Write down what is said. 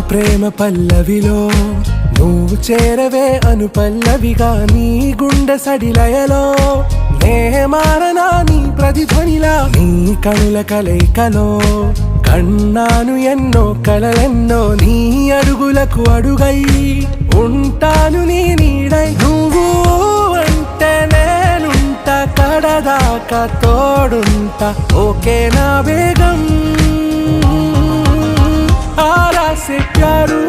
ప్రేమ పల్లవిలో నువ్వు చేరవే అను పల్లవిగా నీ గుండె సడిలయలో నే మారనా నీ ప్రతిధ్వనిలా నీ కనుల కలయికలో కన్నాను ఎన్నో కలలెన్నో నీ అడుగులకు అడుగై ఉంటాను నీ నీడై నువ్వు అంటే నేనుంట కడదాకా తోడుంటా ఓకే నా వేగం आरा से प्यारू